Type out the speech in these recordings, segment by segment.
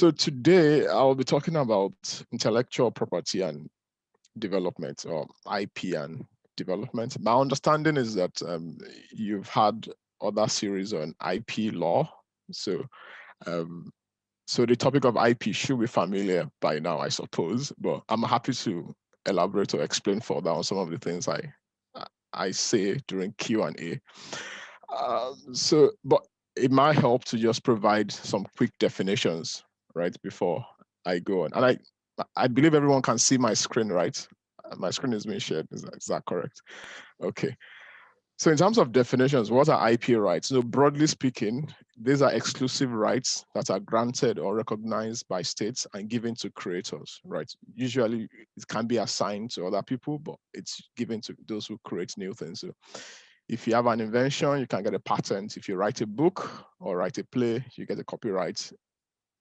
So today I'll be talking about intellectual property and development, or IP and development. My understanding is that you've had other series on IP law. So, um, so the topic of IP should be familiar by now, I suppose. But I'm happy to elaborate or explain further on some of the things I say during Q&A. But it might help to just provide some quick definitions, right, before I go on. And I believe everyone can see my screen, right? My screen is being shared. Is that correct? Okay. So in terms of definitions, what are IP rights? So broadly speaking, these are exclusive rights that are granted or recognized by states and given to creators, right? Usually it can be assigned to other people, but it's given to those who create new things. So if you have an invention, you can get a patent. If you write a book or write a play, you get a copyright.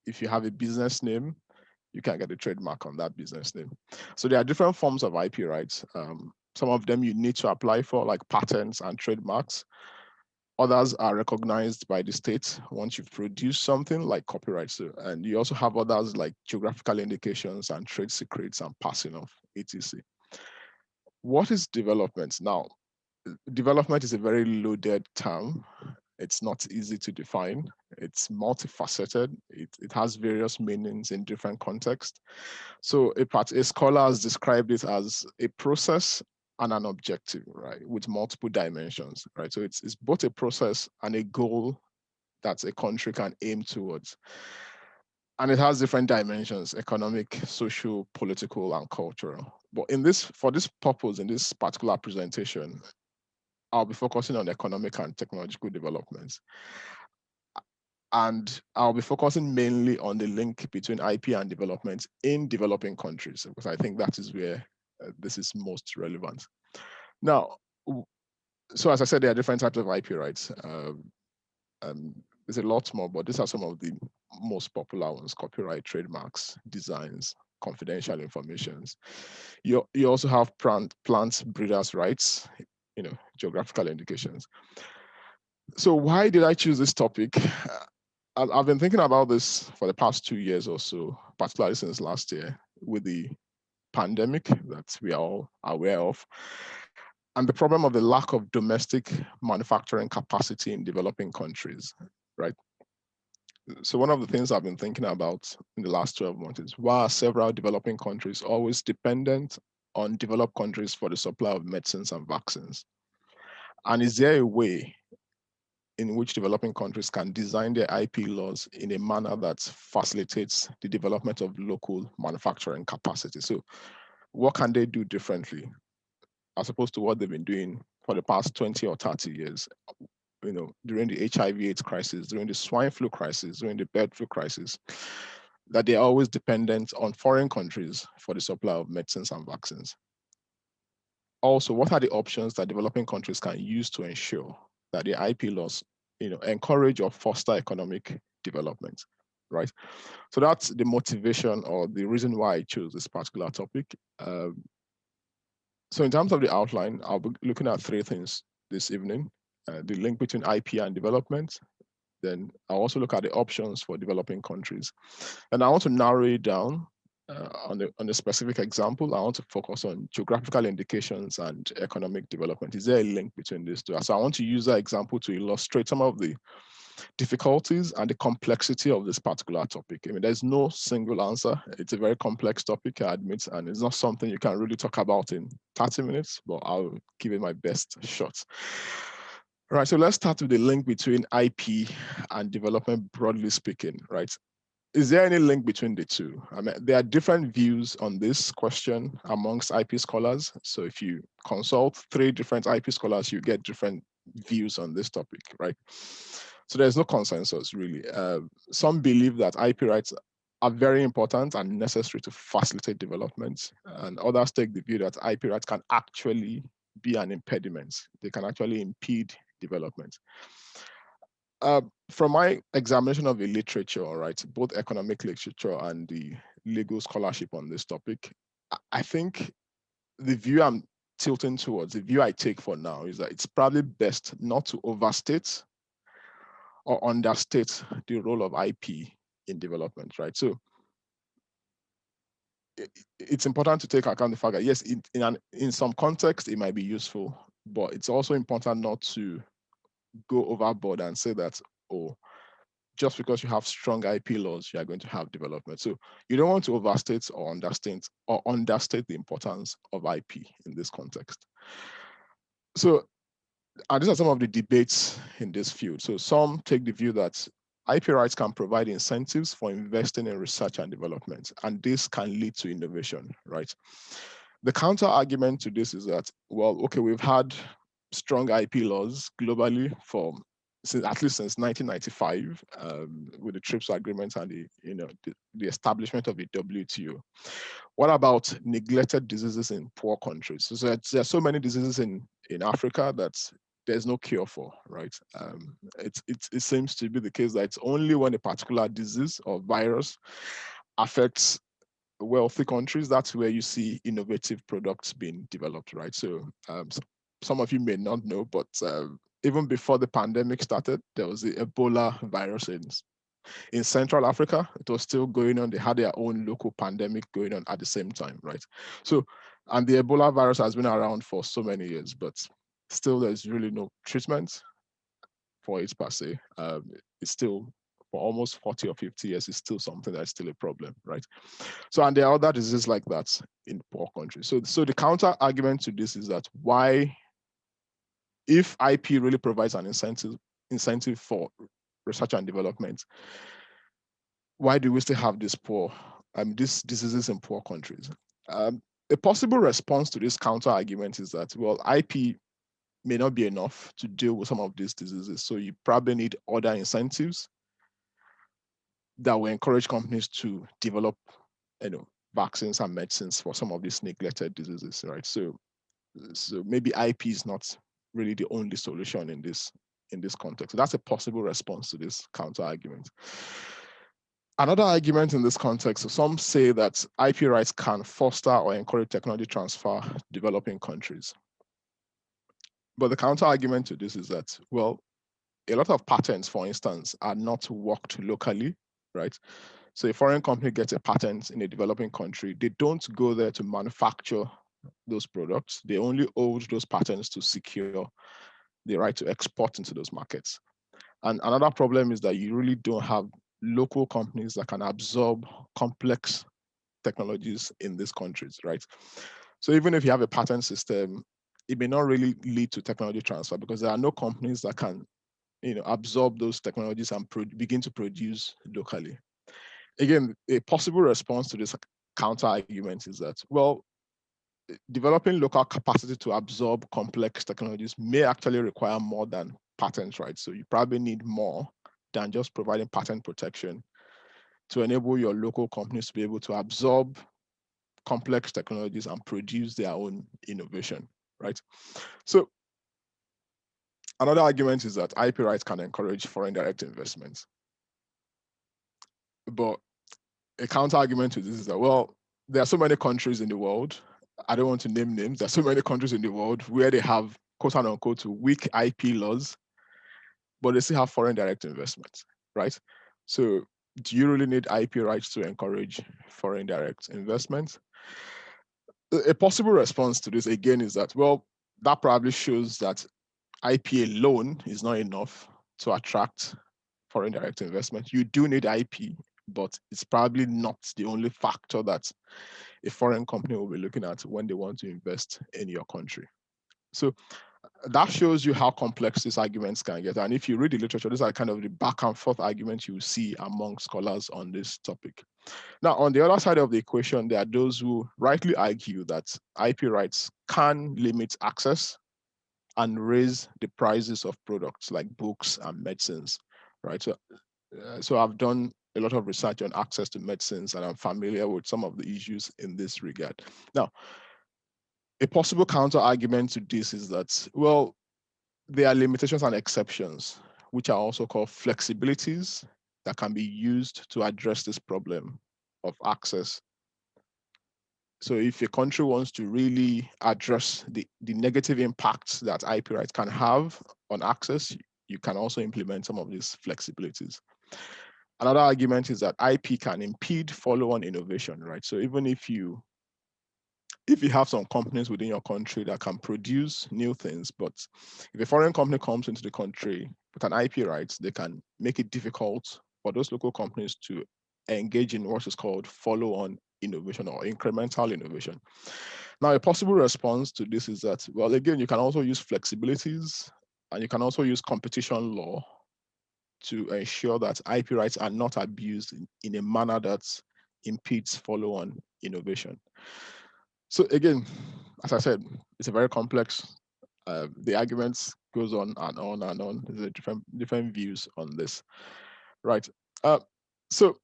If you have a business name, you can get a trademark on that business name. So there are different forms of IP rights. Some of them you need to apply for, like patents and trademarks. Others are recognized by the state once you've produced something, like copyrights. And you also have others like geographical indications and trade secrets and passing off, etc. What is development? Now, development is a very loaded term. It's not easy to define. It's multifaceted. It has various meanings in different contexts. So a scholar has described it as a process and an objective, right, with multiple dimensions, right? So it's both a process and a goal that a country can aim towards. And it has different dimensions: economic, social, political, and cultural. But for this purpose, in this particular presentation, I'll be focusing on economic and technological developments. And I'll be focusing mainly on the link between IP and development in developing countries, because I think that is where this is most relevant. Now, so as I said, there are different types of IP rights. There's a lot more, but these are some of the most popular ones: copyright, trademarks, designs, confidential informations. You also have plant breeders' rights, geographical indications. So why did I choose this topic? I've been thinking about this for the past 2 years or so, particularly since last year, with the pandemic that we are all aware of, and the problem of the lack of domestic manufacturing capacity in developing countries, right? So one of the things I've been thinking about in the last 12 months is, why are several developing countries always dependent on developed countries for the supply of medicines and vaccines? And is there a way in which developing countries can design their IP laws in a manner that facilitates the development of local manufacturing capacity? So what can they do differently as opposed to what they've been doing for the past 20 or 30 years? During the HIV/AIDS crisis, during the swine flu crisis, during the bird flu crisis, that they're always dependent on foreign countries for the supply of medicines and vaccines. Also, what are the options that developing countries can use to ensure that the IP laws, encourage or foster economic development, right? So that's the motivation or the reason why I chose this particular topic. So in terms of the outline, I'll be looking at 3 things this evening: the link between IP and development. Then I'll also look at the options for developing countries. And I want to narrow it down on a specific example. I want to focus on geographical indications and economic development. Is there a link between these two? So I want to use that example to illustrate some of the difficulties and the complexity of this particular topic. I mean, there's no single answer. It's a very complex topic, I admit, and it's not something you can really talk about in 30 minutes, but I'll give it my best shot. All right, so let's start with the link between IP and development, broadly speaking, right? Is there any link between the two? I mean, there are different views on this question amongst IP scholars. So if you consult 3 different IP scholars, you get different views on this topic, right? So there's no consensus, really. Some believe that IP rights are very important and necessary to facilitate development, and others take the view that IP rights can actually be an impediment. They can actually impede development. From my examination of the literature, right, both economic literature and the legal scholarship on this topic, I think the view I'm tilting towards, the view I take for now, is that it's probably best not to overstate or understate the role of IP in development, right? So it's important to take account the fact that yes, in some context it might be useful, but it's also important not to go overboard and say that, oh, just because you have strong IP laws, you are going to have development. So you don't want to overstate or understate the importance of IP in this context. So, and these are some of the debates in this field. So some take the view that IP rights can provide incentives for investing in research and development, and this can lead to innovation, right? The counter argument to this is that, well, okay, we've had strong IP laws globally for at least since 1995, with the TRIPS agreement and the establishment of the WTO. What about neglected diseases in poor countries? So there's so many diseases in Africa that there's no cure for, right? It seems to be the case that it's only when a particular disease or virus affects wealthy countries, that's where you see innovative products being developed, right? So, some of you may not know, but even before the pandemic started, there was the Ebola virus in Central Africa. It was still going on. They had their own local pandemic going on at the same time, right? So, and the Ebola virus has been around for so many years, but still there's really no treatment for it per se. It's still, for almost 40 or 50 years, it's still something that's still a problem, right? So, and there are other diseases like that in poor countries. So the counter argument to this is that why, if IP really provides an incentive for research and development, why do we still have these diseases in poor countries? A possible response to this counter argument is that, well, IP may not be enough to deal with some of these diseases. So you probably need other incentives that will encourage companies to develop, vaccines and medicines for some of these neglected diseases, right? So maybe IP is not really the only solution in this context. So that's a possible response to this counter argument. Another argument in this context, so some say that IP rights can foster or encourage technology transfer developing countries. But the counter argument to this is that, well, a lot of patents, for instance, are not worked locally, right? So a foreign company gets a patent in a developing country. They don't go there to manufacture those products. They only hold those patents to secure the right to export into those markets. And another problem is that you really don't have local companies that can absorb complex technologies in these countries, right? So even if you have a patent system, it may not really lead to technology transfer because there are no companies that can, absorb those technologies and begin to produce locally. Again, a possible response to this counter argument is that, well, developing local capacity to absorb complex technologies may actually require more than patents, right? So you probably need more than just providing patent protection to enable your local companies to be able to absorb complex technologies and produce their own innovation, right? So another argument is that IP rights can encourage foreign direct investments. But a counter argument to this is that, well, there are so many countries in the world, I don't want to name names, there are so many countries in the world where they have quote unquote weak IP laws, but they still have foreign direct investments, right? So do you really need IP rights to encourage foreign direct investments? A possible response to this again is that, well, that probably shows that IP alone is not enough to attract foreign direct investment. You do need IP, but it's probably not the only factor that a foreign company will be looking at when they want to invest in your country. So that shows you how complex these arguments can get. And if you read the literature, these are kind of the back and forth arguments you see among scholars on this topic. Now, on the other side of the equation, there are those who rightly argue that IP rights can limit access and raise the prices of products like books and medicines, right? So I've done a lot of research on access to medicines, and I'm familiar with some of the issues in this regard. Now, a possible counter argument to this is that, well, there are limitations and exceptions, which are also called flexibilities that can be used to address this problem of access. So if a country wants to really address the negative impacts that IP rights can have on access, you can also implement some of these flexibilities. Another argument is that IP can impede follow-on innovation, right? So even if you have some companies within your country that can produce new things, but if a foreign company comes into the country with an IP rights, they can make it difficult for those local companies to engage in what is called follow-on innovation or incremental innovation. Now, a possible response to this is that, well, again, you can also use flexibilities and you can also use competition law to ensure that IP rights are not abused in a manner that impedes follow-on innovation. So again, as I said, it's a very complex. The arguments goes on and on and on. There's different views on this, right? So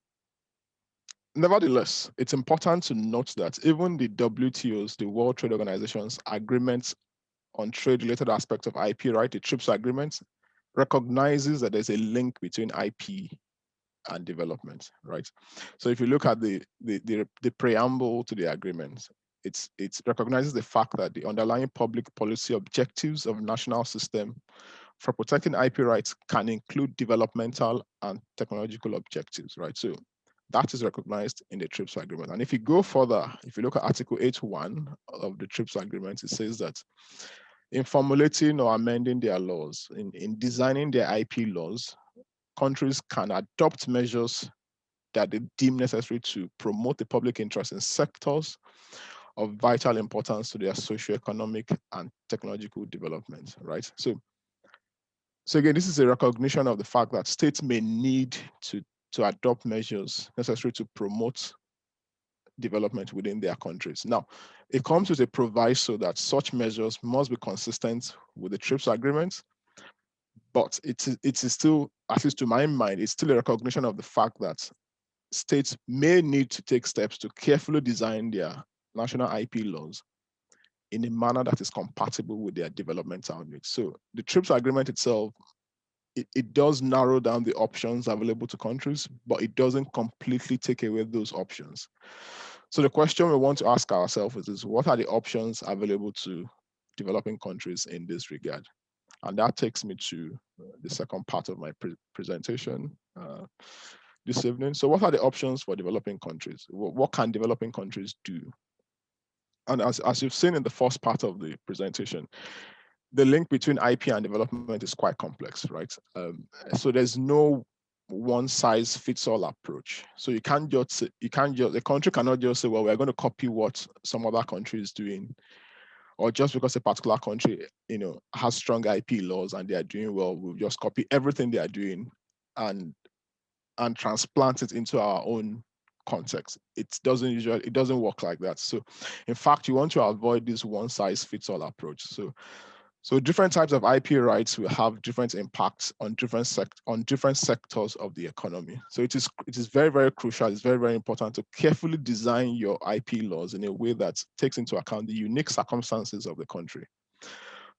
nevertheless, it's important to note that even the WTO's, the World Trade Organization's agreements on trade-related aspects of IP, right, the TRIPS agreement, recognizes that there's a link between IP and development, right? So if you look at the preamble to the agreement, it recognizes the fact that the underlying public policy objectives of national system for protecting IP rights can include developmental and technological objectives, right? So that is recognized in the TRIPS agreement. And if you go further, if you look at Article 8.1 of the TRIPS agreement, it says that in formulating or amending their laws, in designing their IP laws, countries can adopt measures that they deem necessary to promote the public interest in sectors of vital importance to their socioeconomic and technological development, right? So again, this is a recognition of the fact that states may need to adopt measures necessary to promote development within their countries. Now, it comes with a proviso that such measures must be consistent with the TRIPS agreement, but it is still, at least to my mind, it's still a recognition of the fact that states may need to take steps to carefully design their national IP laws in a manner that is compatible with their developmental needs. So the TRIPS agreement itself, it does narrow down the options available to countries, but it doesn't completely take away those options. So the question we want to ask ourselves is what are the options available to developing countries in this regard? And that takes me to the second part of my presentation this evening. So what are the options for developing countries? What can developing countries do? And as you've seen in the first part of the presentation, the link between IP and development is quite complex, right? So there's no one size fits all approach. So the country cannot just say, well, we're going to copy what some other country is doing, or just because a particular country, has strong IP laws and they are doing well, we'll just copy everything they are doing and transplant it into our own context. It doesn't work like that. So in fact, you want to avoid this one size fits all approach. So different types of IP rights will have different impacts on different sectors of the economy. So it is very, very crucial. It's very, very important to carefully design your IP laws in a way that takes into account the unique circumstances of the country.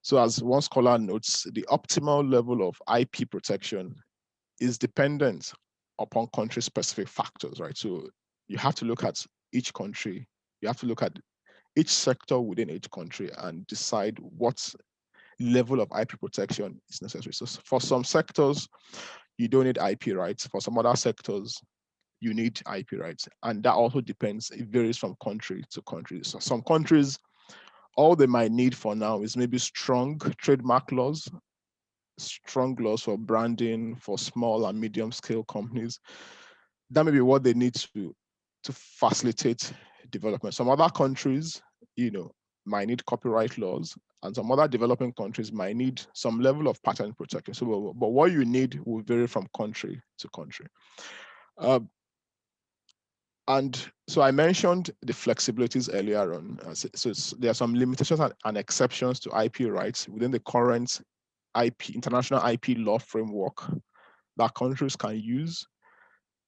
So as one scholar notes, the optimal level of IP protection is dependent upon country-specific factors, right? So you have to look at each country. You have to look at each sector within each country and decide what level of IP protection is necessary. So for some sectors, you don't need IP rights. For some other sectors, you need IP rights. And that also depends, it varies from country to country. So some countries, all they might need for now is maybe strong trademark laws, strong laws for branding for small and medium scale companies. That may be what they need to facilitate development. Some other countries, might need copyright laws, and some other developing countries might need some level of patent protection. So, but what you need will vary from country to country. And so I mentioned the flexibilities earlier on. So there are some limitations and exceptions to IP rights within the current international IP law framework that countries can use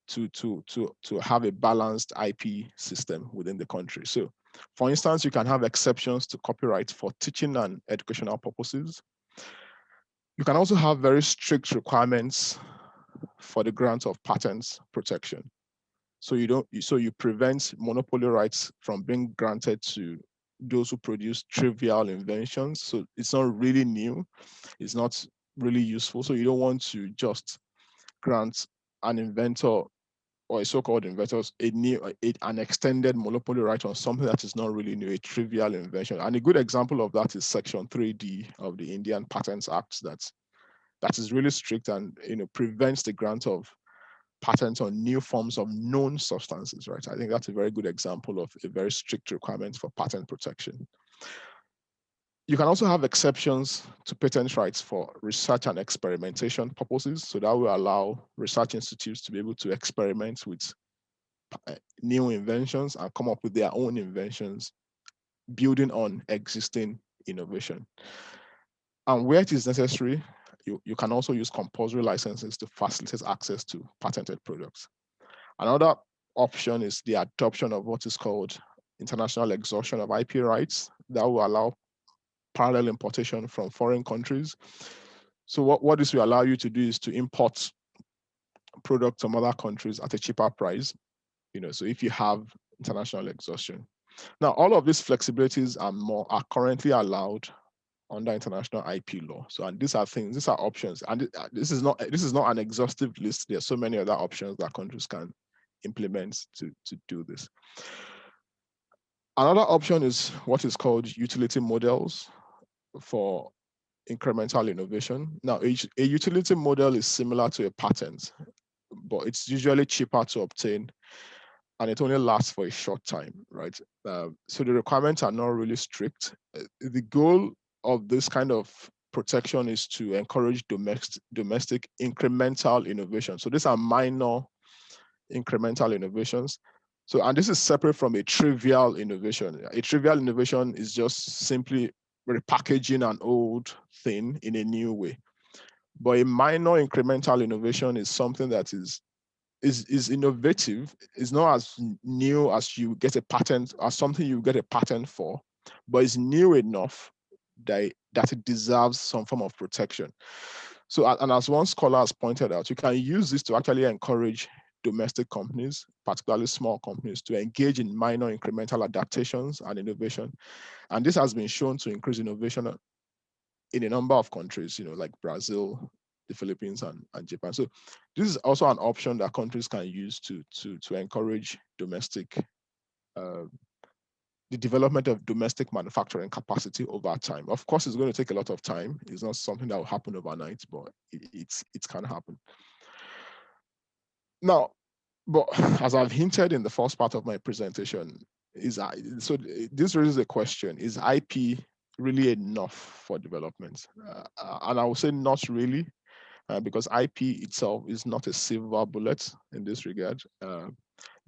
to have a balanced IP system within the country. So, for instance, you can have exceptions to copyright for teaching and educational purposes. You can also have very strict requirements for the grant of patents protection. So you prevent monopoly rights from being granted to those who produce trivial inventions. So it's not really new, it's not really useful. So you don't want to just grant an inventor or a so-called inventors an extended monopoly right on something that is not really new, a trivial invention. And a good example of that is Section 3D of the Indian Patents Act that is really strict and prevents the grant of patents on new forms of known substances, right? I think that's a very good example of a very strict requirement for patent protection. You can also have exceptions to patent rights for research and experimentation purposes. So that will allow research institutes to be able to experiment with new inventions and come up with their own inventions, building on existing innovation. And where it is necessary, you can also use compulsory licenses to facilitate access to patented products. Another option is the adoption of what is called international exhaustion of IP rights that will allow parallel importation from foreign countries. So what this will allow you to do is to import products from other countries at a cheaper price. So if you have international exhaustion. Now, all of these flexibilities are currently allowed under international IP law. So, and these are options. And this is not an exhaustive list. There are so many other options that countries can implement to do this. Another option is what is called utility models for incremental innovation. Now, a utility model is similar to a patent, but it's usually cheaper to obtain and it only lasts for a short time, right? So the requirements are not really strict. The goal of this kind of protection is to encourage domestic incremental innovation. So these are minor incremental innovations. So, and this is separate from a trivial innovation. A trivial innovation is just simply repackaging an old thing in a new way. But a minor incremental innovation is something that is innovative. It's not as new as you get a patent, as something you get a patent for, but it's new enough that it deserves some form of protection. So, and as one scholar has pointed out, you can use this to actually encourage domestic companies, particularly small companies, to engage in minor incremental adaptations and innovation. And this has been shown to increase innovation in a number of countries, like Brazil, the Philippines, and Japan. So this is also an option that countries can use to encourage domestic, the development of domestic manufacturing capacity over time. Of course, it's going to take a lot of time. It's not something that will happen overnight, but it can happen. Now, but as I've hinted in the first part of my presentation, so this raises a question: is IP really enough for development? And I will say not really, because IP itself is not a silver bullet in this regard.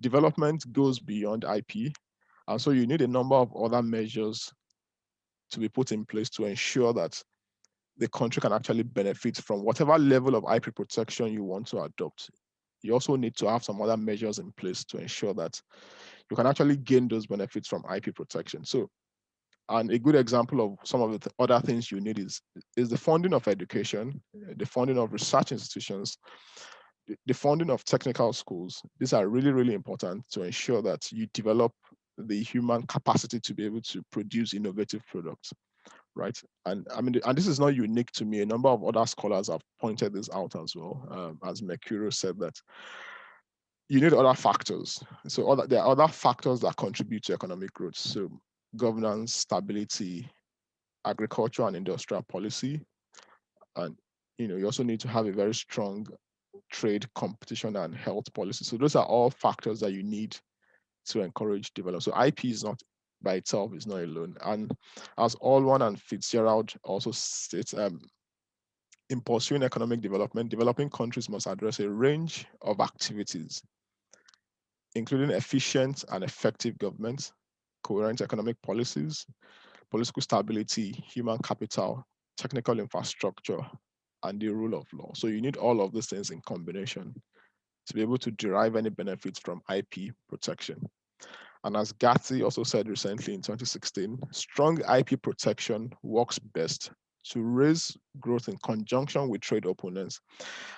Development goes beyond IP, and so you need a number of other measures to be put in place to ensure that the country can actually benefit from whatever level of IP protection you want to adopt. You also need to have some other measures in place to ensure that you can actually gain those benefits from IP protection. So, and a good example of some of the other things you need is the funding of education, the funding of research institutions, the funding of technical schools. These are really, really important to ensure that you develop the human capacity to be able to produce innovative products, right? And I mean, and this is not unique to me. A number of other scholars have pointed this out as well. As Mercurio said, that you need other factors. So there are other factors that contribute to economic growth. So governance, stability, agriculture and industrial policy. And you also need to have a very strong trade, competition, and health policy. So those are all factors that you need to encourage development. So IP is not by itself, is not alone. And as Allwan and Fitzgerald also states, in pursuing economic development, developing countries must address a range of activities, including efficient and effective government, coherent economic policies, political stability, human capital, technical infrastructure, and the rule of law. So you need all of these things in combination to be able to derive any benefits from IP protection. And as Gatti also said recently in 2016, strong IP protection works best to raise growth in conjunction with trade openness,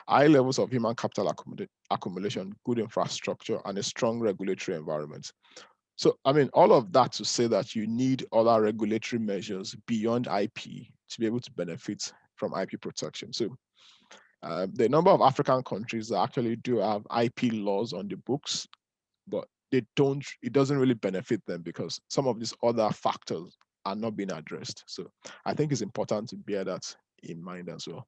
high levels of human capital accumulation, good infrastructure, and a strong regulatory environment. So, I mean, all of that to say that you need other regulatory measures beyond IP to be able to benefit from IP protection. So, The number of African countries that actually do have IP laws on the books, but they don't, it doesn't really benefit them because some of these other factors are not being addressed. So I think it's important to bear that in mind as well.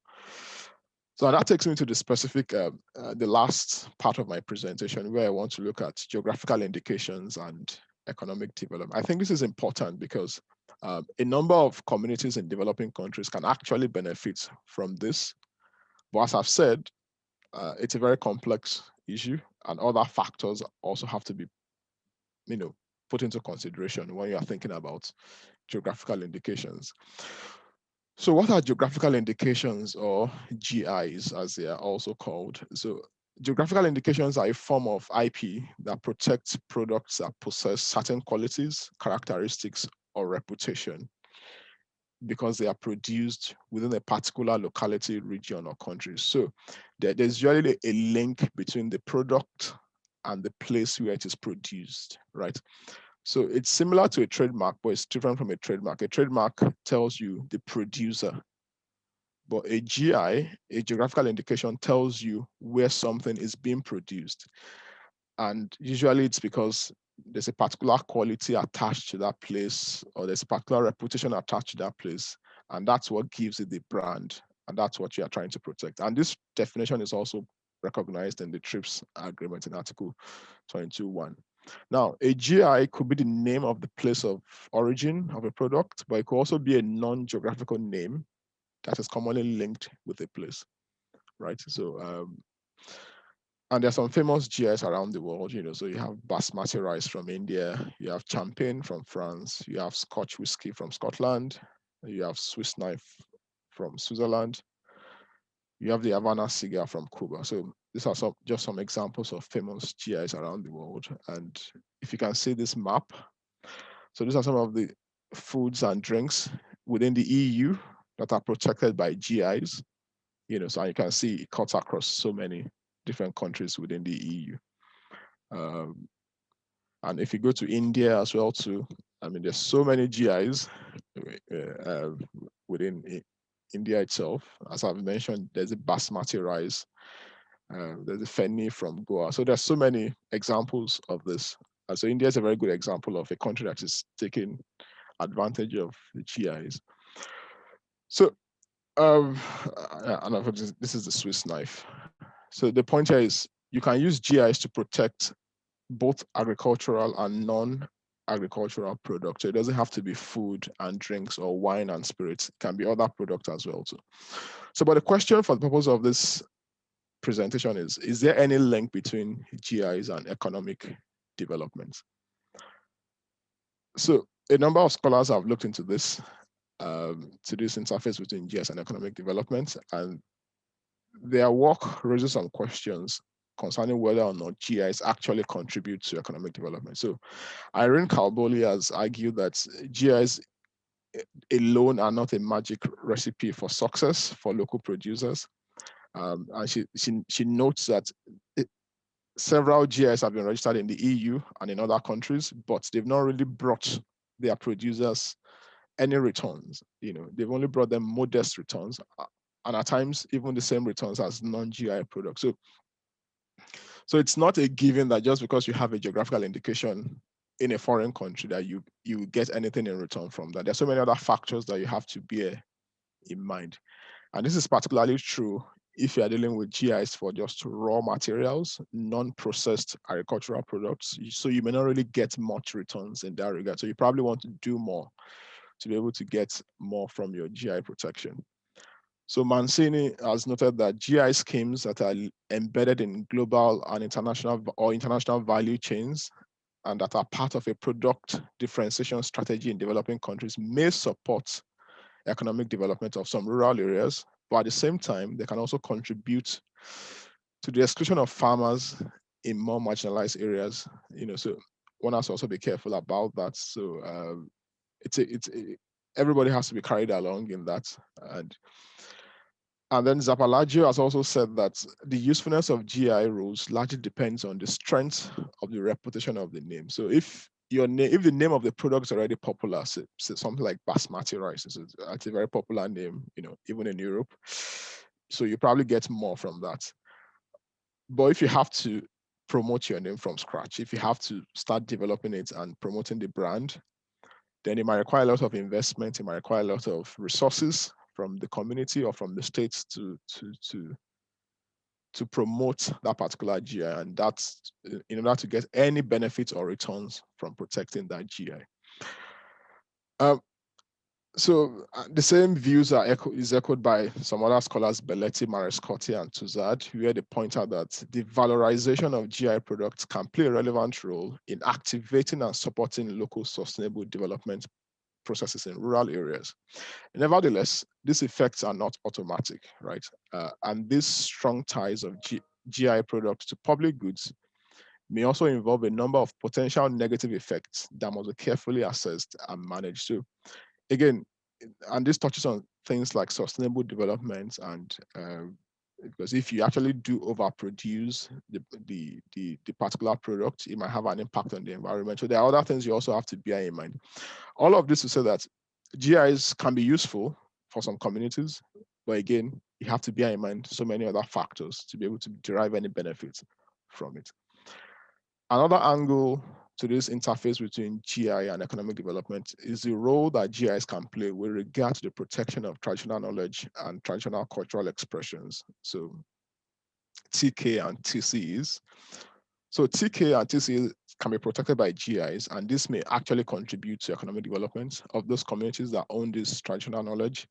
So that takes me to the specific, the last part of my presentation, where I want to look at geographical indications and economic development. I think this is important because a number of communities in developing countries can actually benefit from this. But as I've said, it's a very complex issue, and other factors also have to be, put into consideration when you are thinking about geographical indications. So what are geographical indications, or GIs as they are also called? So geographical indications are a form of IP that protects products that possess certain qualities, characteristics, or reputation because they are produced within a particular locality, region, or country. So there's usually a link between the product and the place where it is produced, right? So it's similar to a trademark, but it's different from a trademark. A trademark tells you the producer, but a GI, a geographical indication, tells you where something is being produced. And usually it's because there's a particular quality attached to that place, or there's a particular reputation attached to that place. And that's what gives it the brand. And that's what you are trying to protect. And this definition is also recognized in the TRIPS agreement in Article 22.1. Now, a GI could be the name of the place of origin of a product, but it could also be a non-geographical name that is commonly linked with a place, right? So, and there's some famous GIs around the world, so you have basmati rice from India, you have champagne from France, you have Scotch whiskey from Scotland, you have Swiss knife from Switzerland, you have the Havana cigar from Cuba. So these are just some examples of famous GIs around the world. And if you can see this map, so these are some of the foods and drinks within the EU that are protected by GIs. So you can see it cuts across so many different countries within the EU. And if you go to India as well too, there's so many GIs within India itself. As I've mentioned, there's a basmati rice, there's a fenny from Goa. So there's so many examples of this. So India is a very good example of a country that is taking advantage of the GIs. So, and this is the Swiss knife. So the point here is you can use GIs to protect both agricultural and non-agricultural products. So it doesn't have to be food and drinks or wine and spirits. It can be other products as well too. So, but the question for the purpose of this presentation is there any link between GIs and economic development? So a number of scholars have looked into this, to this interface between GIs and economic development, and their work raises some questions concerning whether or not GIs actually contribute to economic development. So Irene Calboli has argued that GIs alone are not a magic recipe for success for local producers. And she notes that several GIs have been registered in the EU and in other countries, but they've not really brought their producers any returns. They've only brought them modest returns, and at times even the same returns as non-GI products. So it's not a given that just because you have a geographical indication in a foreign country that you get anything in return from that. There's so many other factors that you have to bear in mind. And this is particularly true if you are dealing with GIs for just raw materials, non-processed agricultural products. So you may not really get much returns in that regard. So you probably want to do more to be able to get more from your GI protection. So Mancini has noted that GI schemes that are embedded in global and international value chains and that are part of a product differentiation strategy in developing countries may support economic development of some rural areas, but at the same time, they can also contribute to the exclusion of farmers in more marginalized areas. So one has to also be careful about that. So everybody has to be carried along in that. And then Zappalaggio has also said that the usefulness of GI rules largely depends on the strength of the reputation of the name. So if the name of the product is already popular, say something like basmati rice, it's a very popular name, even in Europe. So you probably get more from that. But if you have to promote your name from scratch, if you have to start developing it and promoting the brand, then it might require a lot of investment. It might require a lot of resources from the community or from the states to promote that particular GI, and that's in order to get any benefits or returns from protecting that GI. So the same views is echoed by some other scholars, Belletti, Marescotti, and Tuzad, where they point out that the valorization of GI products can play a relevant role in activating and supporting local sustainable development processes in rural areas. Nevertheless, these effects are not automatic, right? And these strong ties of GI products to public goods may also involve a number of potential negative effects that must be carefully assessed and managed. So again, and this touches on things like sustainable development, and because if you actually do overproduce the particular product, it might have an impact on the environment. So there are other things you also have to bear in mind. All of this to say that GIs can be useful for some communities, but again, you have to bear in mind so many other factors to be able to derive any benefits from it. Another angle to this interface between GI and economic development is the role that GIs can play with regard to the protection of traditional knowledge and traditional cultural expressions. So TK and TCs. So TK and TCs can be protected by GIs, and this may actually contribute to economic development of those communities that own this traditional knowledge.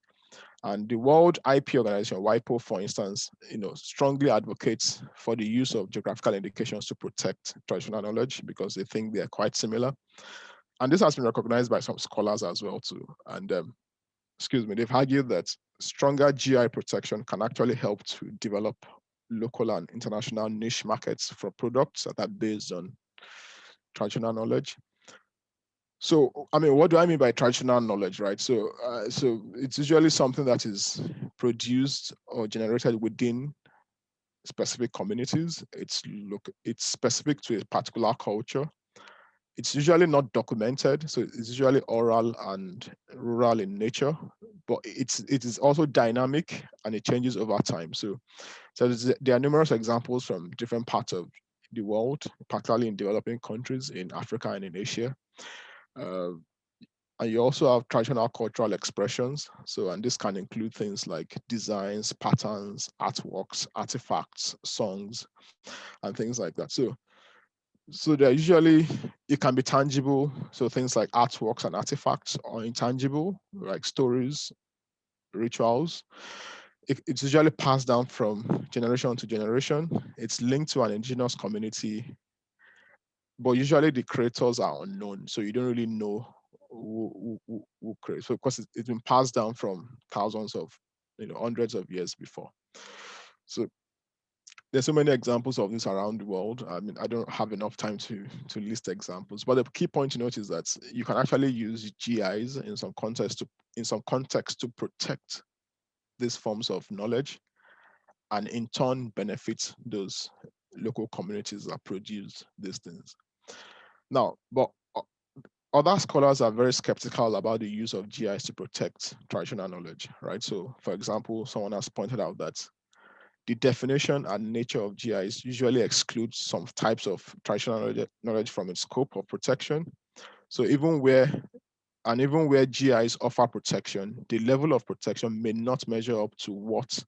And the World IP Organization, WIPO, for instance, strongly advocates for the use of geographical indications to protect traditional knowledge because they think they are quite similar. And this has been recognized by some scholars as well too. And they've argued that stronger GI protection can actually help to develop local and international niche markets for products that are based on traditional knowledge. So, I mean, what do I mean by traditional knowledge, right? So it's usually something that is produced or generated within specific communities. It's specific to a particular culture. It's usually not documented, so it's usually oral and rural in nature, but it is also dynamic and it changes over time. So there are numerous examples from different parts of the world, particularly in developing countries in Africa and in Asia. And you also have traditional cultural expressions. So, and this can include things like designs, patterns, artworks, artifacts, songs, and things like that. So they're usually, it can be tangible. So things like artworks and artifacts are intangible, like stories, rituals. It's usually passed down from generation to generation. It's linked to an indigenous community, but usually the creators are unknown. So you don't really know who creates. So of course it's been passed down from thousands of, hundreds of years before. So there's so many examples of this around the world. I mean, I don't have enough time to list examples, but the key point to note is that you can actually use GIs in some context to protect these forms of knowledge, and in turn benefit those local communities that produce these things. Now, but other scholars are very skeptical about the use of GIs to protect traditional knowledge, right? So, for example, someone has pointed out that the definition and nature of GIs usually excludes some types of traditional knowledge from its scope of protection. So even where GIs offer protection, the level of protection may not measure up to what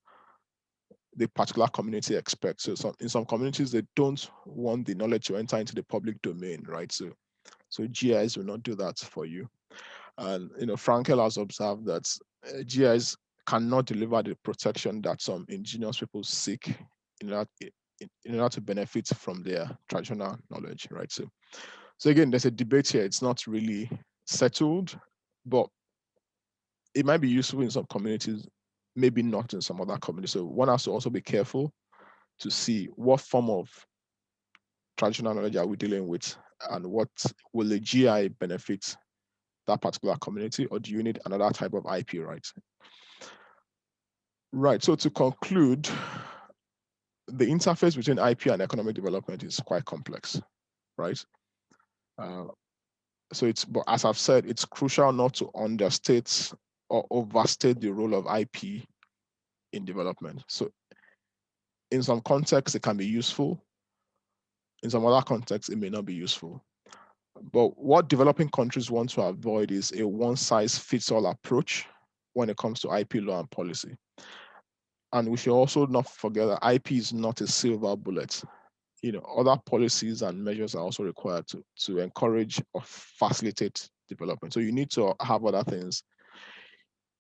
the particular community expects. So in some communities, they don't want the knowledge to enter into the public domain, right? So GIs will not do that for you. And Frankel has observed that GIs cannot deliver the protection that some indigenous people seek in order to benefit from their traditional knowledge, right? So again, there's a debate here. It's not really settled, but it might be useful in some communities, maybe not in some other communities. So one has to also be careful to see what form of traditional knowledge are we dealing with, and what will a GI benefit that particular community, or do you need another type of IP rights? Right, so to conclude, the interface between IP and economic development is quite complex, right? But as I've said, it's crucial not to understate or overstate the role of IP in development. So in some contexts, it can be useful. In some other contexts, it may not be useful. But what developing countries want to avoid is a one-size-fits-all approach when it comes to IP law and policy. And we should also not forget that IP is not a silver bullet. Other policies and measures are also required to encourage or facilitate development. So you need to have other things.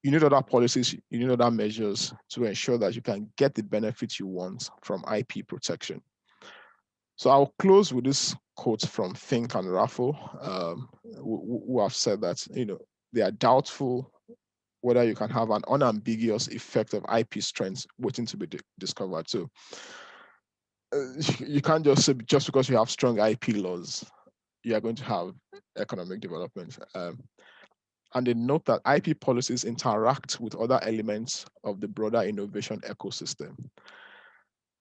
You need other policies, you need other measures to ensure that you can get the benefits you want from IP protection. So I'll close with this quote from Fink and Raffo, who have said that they are doubtful whether you can have an unambiguous effect of IP strength waiting to be discovered. So you can't just say just because you have strong IP laws, you are going to have economic development. And they note that IP policies interact with other elements of the broader innovation ecosystem.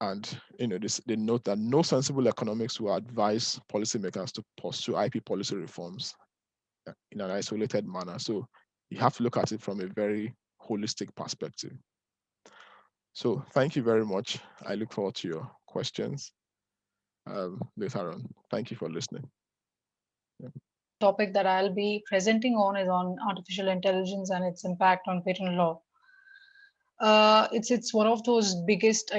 And they note that no sensible economics will advise policymakers to pursue IP policy reforms in an isolated manner. So you have to look at it from a very holistic perspective. So thank you very much. I look forward to your questions later on. Thank you for listening. Yeah. Topic that I'll be presenting on is on artificial intelligence and its impact on patent law. It's one of those biggest,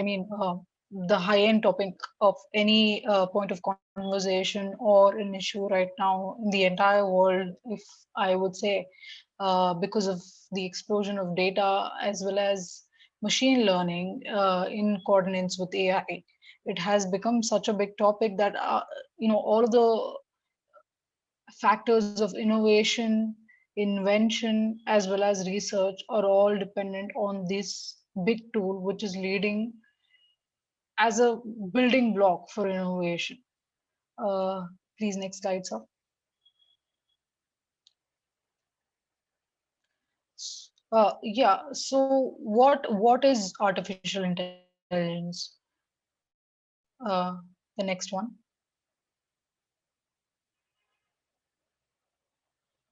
the high-end topic of any point of conversation or an issue right now in the entire world, if I would say, because of the explosion of data as well as machine learning in coordinates with AI. It has become such a big topic that all of the factors of innovation, invention, as well as research are all dependent on this big tool, which is leading as a building block for innovation. Uh, Please, next slide, sir. Yeah. So, what is artificial intelligence? The next one.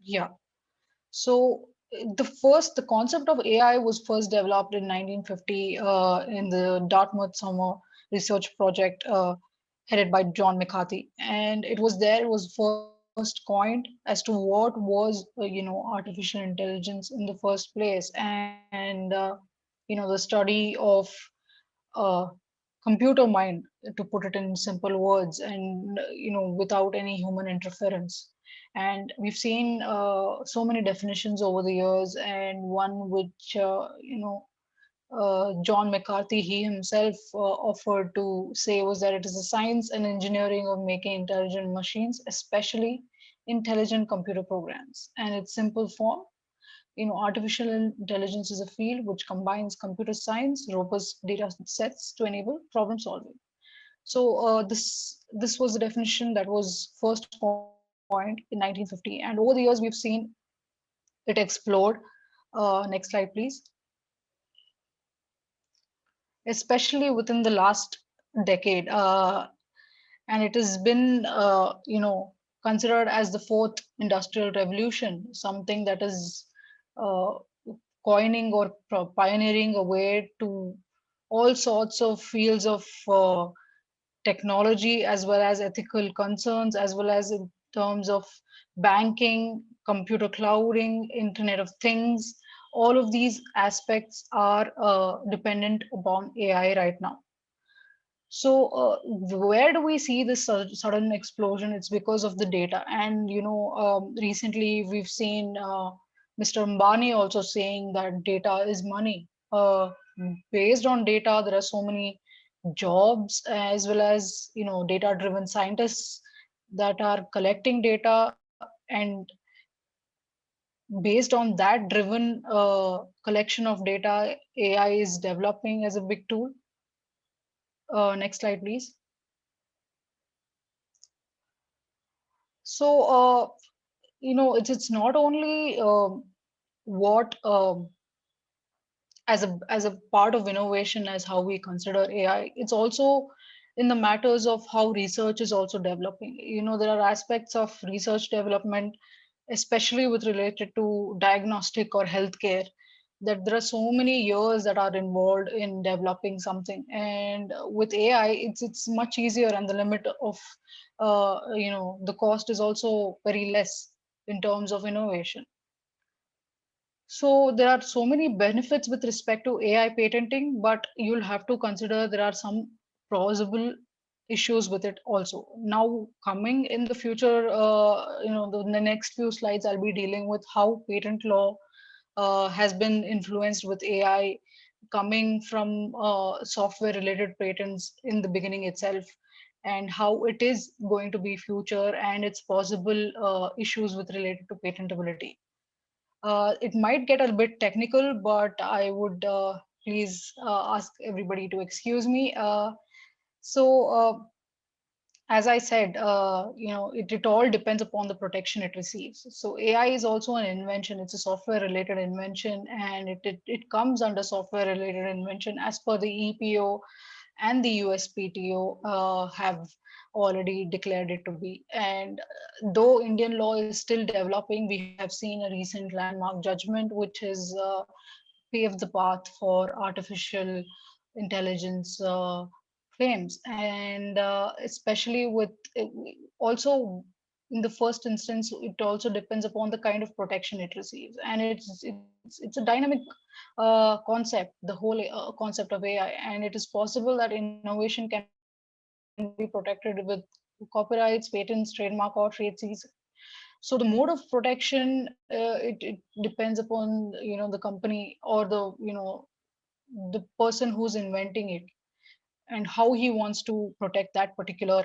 Yeah. So the concept of AI was first developed in 1950 in the Dartmouth Summer Research Project headed by John McCarthy, and it was first coined as to what was artificial intelligence in the first place, and the study of uh, computer mind, to put it in simple words, and without any human interference. And we've seen so many definitions over the years, and one which John McCarthy he himself offered to say was that it is the science and engineering of making intelligent machines, especially intelligent computer programs. And its simple form, artificial intelligence is a field which combines computer science, robust data sets to enable problem solving. So this was the definition that was first coined in 1950, and over the years we've seen it explored. Next slide, please. Especially within the last decade, and it has been considered as the fourth industrial revolution, something that is uh, coining or pioneering a way to all sorts of fields of technology, as well as ethical concerns, as well as in terms of banking, computer clouding, internet of things. All of these aspects are dependent upon AI right now. So where do we see this sudden explosion? It's because of the data. And recently we've seen Mr. Ambani also saying that data is money. Based on data, there are so many jobs, as well as data driven scientists that are collecting data, and based on that driven collection of data, AI is developing as a big tool. Next slide, please. So it's not only what as a part of innovation as how we consider AI. It's also in the matters of how research is also developing. There are aspects of research development, especially with related to diagnostic or healthcare, that there are so many years that are involved in developing something, and with AI it's much easier, and the limit of the cost is also very less in terms of innovation. So there are so many benefits with respect to AI patenting, but you'll have to consider there are some plausible issues with it also. Now, coming in the future, the next few slides, I'll be dealing with how patent law has been influenced with AI, coming from software related patents in the beginning itself, and how it is going to be future and its possible issues with related to patentability. It might get a bit technical, but I would please ask everybody to excuse me. So, as I said, it all depends upon the protection it receives. So AI is also an invention. It's a software related invention, and it comes under software related invention as per the EPO and the USPTO have already declared it to be. And though Indian law is still developing, we have seen a recent landmark judgment which has paved the path for artificial intelligence claims. And especially with also in the first instance, it also depends upon the kind of protection it receives, and it's a dynamic concept, the whole concept of AI, and it is possible that innovation can be protected with copyrights, patents, trademark, or trade secrets. So the mode of protection, it depends upon the company or the person who's inventing it, and how he wants to protect that particular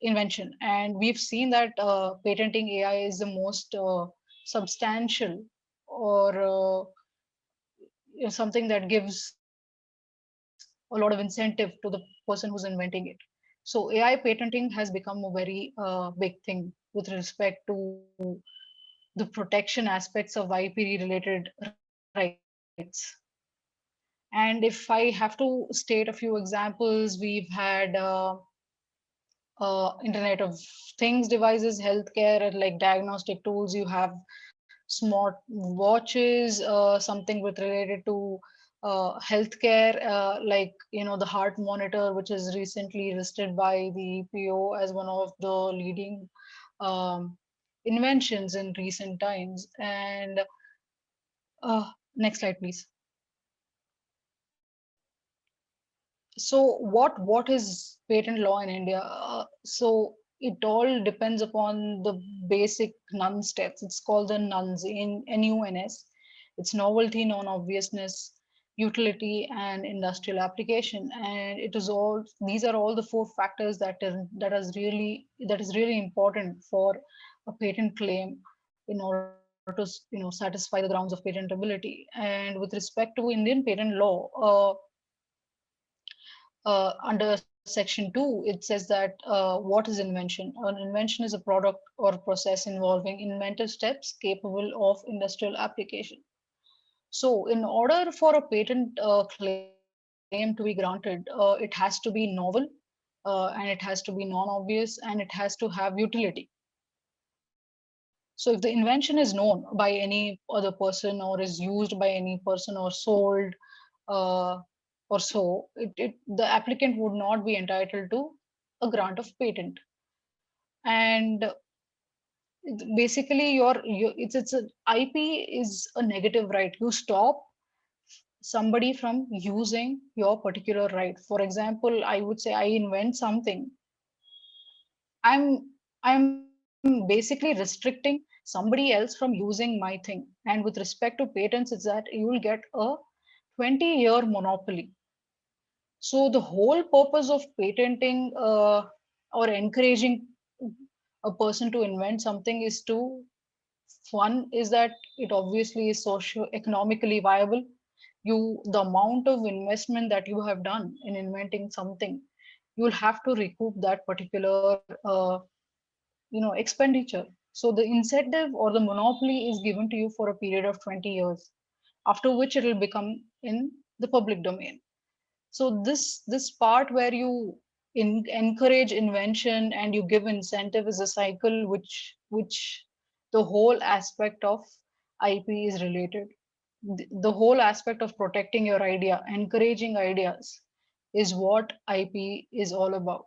invention. And we've seen that patenting AI is the most substantial, or something that gives a lot of incentive to the person who's inventing it. So AI patenting has become a very big thing with respect to the protection aspects of IP related rights. And if I have to state a few examples, we've had Internet of Things devices, healthcare, like diagnostic tools. You have smart watches, something with related to healthcare, like the heart monitor, which is recently listed by the EPO as one of the leading um, inventions in recent times. And next slide, please. So what is patent law in India? So it all depends upon the basic NUN steps. It's called the NUNs, in NUNS. It's novelty, non-obviousness, utility, and industrial application. And it is all, these are all the four factors that is really important for a patent claim in order to satisfy the grounds of patentability. And with respect to Indian patent law, under section 2, it says that what is invention? An invention is a product or process involving inventive steps capable of industrial application. So in order for a patent claim to be granted, it has to be novel, and it has to be non-obvious, and it has to have utility. So if the invention is known by any other person, or is used by any person, or sold, uh, or so, the applicant would not be entitled to a grant of patent. And basically, it's a IP is a negative right. You stop somebody from using your particular right. For example, I would say I invent something. I'm basically restricting somebody else from using my thing. And with respect to patents, it's that you will get a 20-year monopoly. So the whole purpose of patenting or encouraging a person to invent something is to, one is that it obviously is socio-economically viable. The amount of investment that you have done in inventing something, you'll have to recoup that particular expenditure. So the incentive or the monopoly is given to you for a period of 20 years, after which it will become in the public domain. So this part where you encourage invention and you give incentive is a cycle which the whole aspect of IP is related. the whole aspect of protecting your idea, encouraging ideas, is what IP is all about.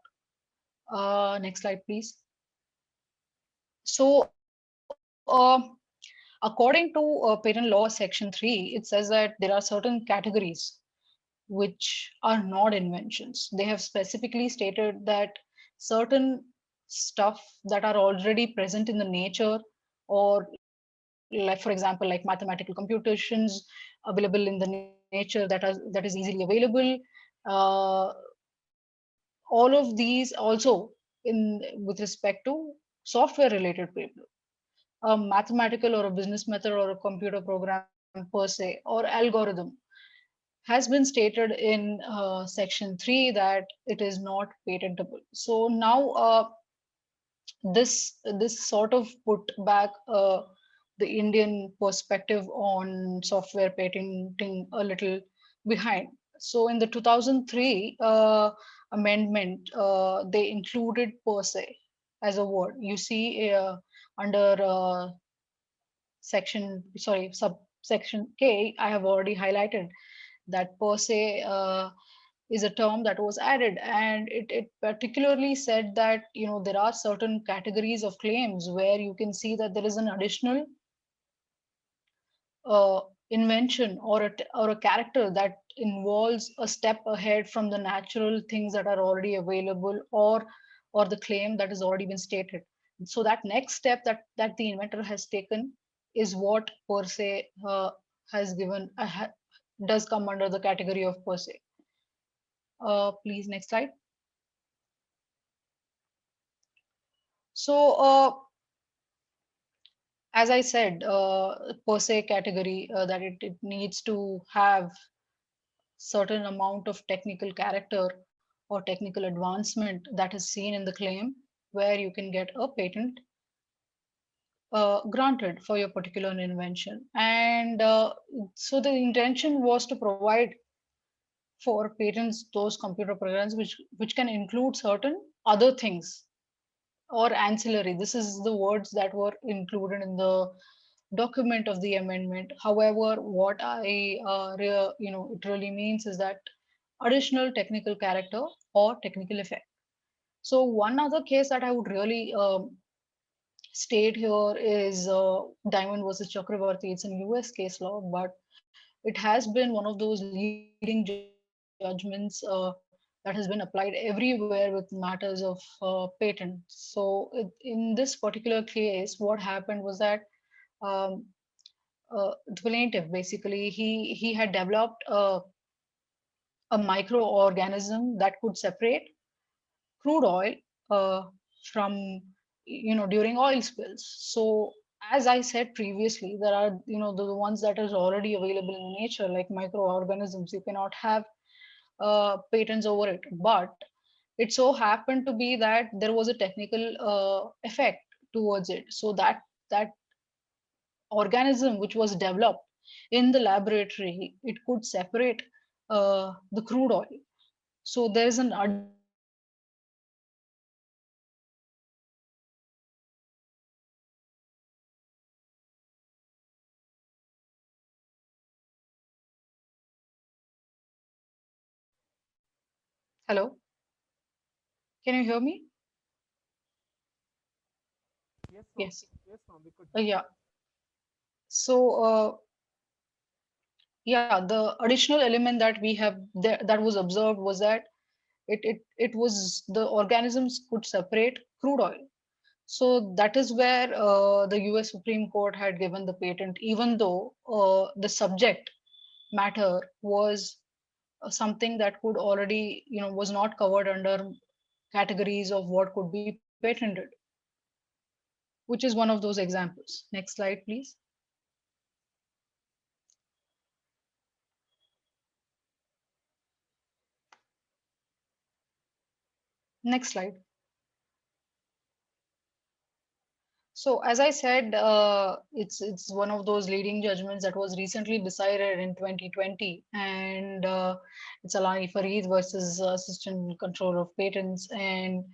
Next slide, please. So, according to Patent Law Section 3, it says that there are certain categories which are not inventions. They have specifically stated that certain stuff that are already present in the nature, or like for example, like mathematical computations available in the nature that is easily available. Uh, all of these also in with respect to software related people, a mathematical or a business method or a computer program per se or algorithm has been stated in section 3 that it is not patentable. So now this sort of put back the Indian perspective on software patenting a little behind. So in the 2003 amendment, they included per se as a word. You see under subsection K, I have already highlighted that per se is a term that was added, and it particularly said that there are certain categories of claims where you can see that there is an additional uh, invention or a character that involves a step ahead from the natural things that are already available, or the claim that has already been stated. So that next step that the inventor has taken is what per se has given does come under the category of per se. Please, next slide. So as I said, per se category, that it needs to have certain amount of technical character or technical advancement that is seen in the claim, where you can get a patent granted for your particular invention. And so the intention was to provide for patents those computer programs which can include certain other things or ancillary. This is the words that were included in the document of the amendment. However, what it really means is that additional technical character or technical effect. So one other case that I would really state here is Diamond versus Chakravarti. It's an US case law, but it has been one of those leading judgments that has been applied everywhere with matters of patent. So in this particular case, what happened was that um, the plaintiff basically he had developed a microorganism that could separate crude oil uh, from during oil spills. So as I said previously, there are the ones that is already available in nature like microorganisms. You cannot have patents over it, but it so happened to be that there was a technical effect towards it, so that organism which was developed in the laboratory, it could separate the crude oil. So there is an additional element that we have there in the patent law section 3, hello, can you hear me? Yes. Yeah. So yeah, the additional element that we have there that was observed was that it was the organisms could separate crude oil. So that is where the US Supreme Court had given the patent, even though the subject matter was something that could already, was not covered under categories of what could be patented, which is one of those examples. Next slide, please. Next slide. So as I said, it's one of those leading judgments that was recently decided in 2020, and it's Alani Farid versus Assistant Controller of Patents, and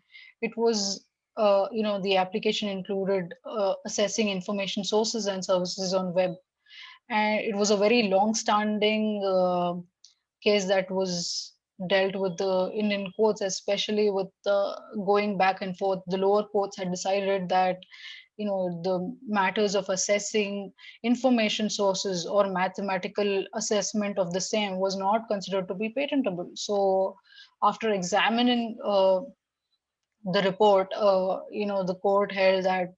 it was the application included assessing information sources and services on web. and it was a very long-standing case that was dealt with the Indian courts, especially with the going back and forth. The lower courts had decided that the matters of assessing information sources or mathematical assessment of the same was not considered to be patentable. So after examining the report, the court held that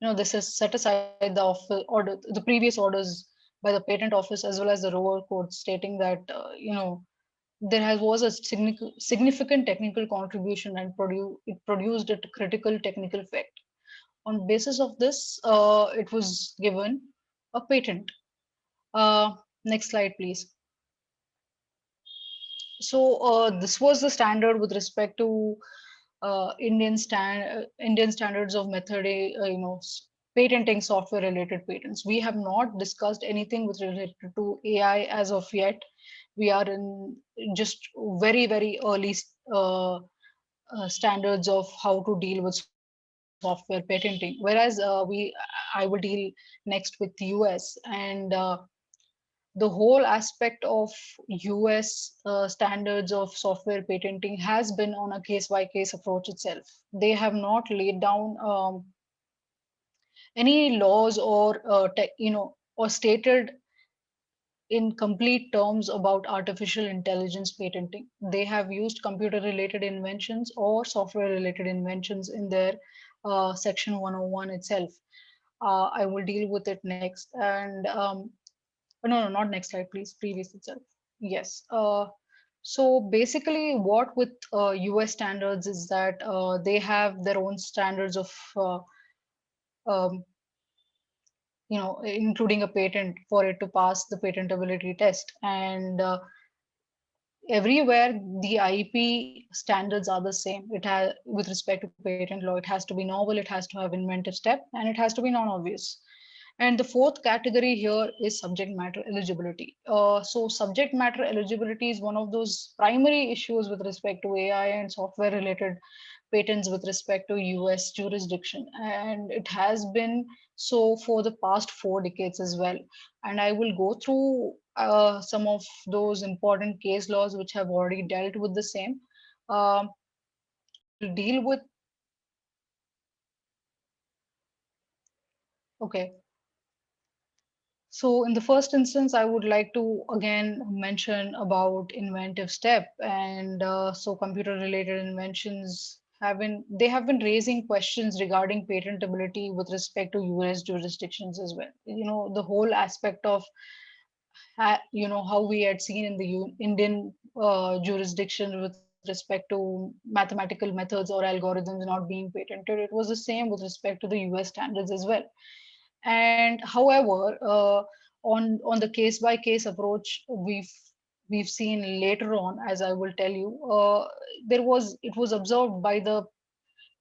this has set aside the order, the previous orders by the patent office as well as the lower court, stating that there has was a significant technical contribution and it produced a critical technical effect. On basis of this, it was given a patent. Next slide, please. So this was the standard with respect to Indian standards of method, patenting software related patents. We have not discussed anything with related to AI as of yet. We are in just very early standards of how to deal with software patenting. Whereas I will deal next with the US, and the whole aspect of US standards of software patenting has been on a case by case approach itself. They have not laid down any laws or or stated in complete terms about artificial intelligence patenting. They have used computer related inventions or software related inventions in their section 101 itself. I will deal with it next. And no, not next slide, please. Previous itself. Yes. So basically, what with US standards is that they have their own standards of um, including a patent for it to pass the patentability test. And everywhere the IP standards are the same. It has, with respect to patent law, it has to be novel, it has to have inventive step, and it has to be non-obvious. And the fourth category here is subject matter eligibility. So subject matter eligibility is one of those primary issues with respect to AI and software related patents with respect to US jurisdiction. And it has been so for the past 4 decades as well. And I will go through some of those important case laws which have already dealt with the same. Um, I will deal with, okay. So in the first instance, I would like to again mention about inventive step. And so computer related inventions they have been raising questions regarding patentability with respect to US jurisdictions as well. The whole aspect of how we had seen in the Indian jurisdiction with respect to mathematical methods or algorithms not being patented. It was the same with respect to the US standards as well. And however, on the case by case approach, we've seen later on, as I will tell you, it was observed by the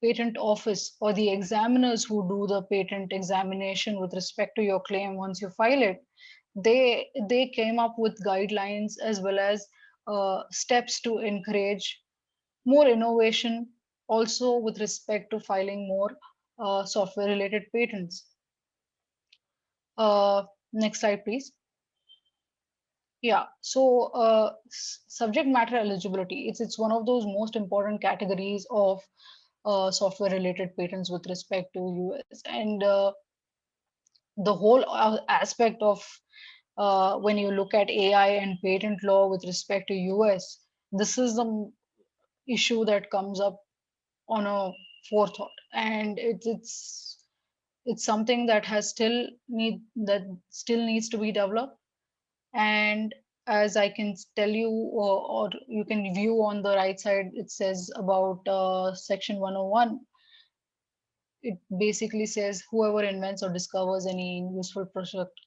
patent office or the examiners who do the patent examination with respect to your claim once you file it. They came up with guidelines as well as steps to encourage more innovation, also with respect to filing more software related patents. Next slide, please. Yeah, so subject matter eligibility, it's one of those most important categories of software related patents with respect to US. And the whole aspect of when you look at AI and patent law with respect to US, this is the issue that comes up on a forethought, and it's something that has still needs to be developed. And as I can tell you, or you can view on the right side, it says about section 101. It basically says whoever invents or discovers any useful product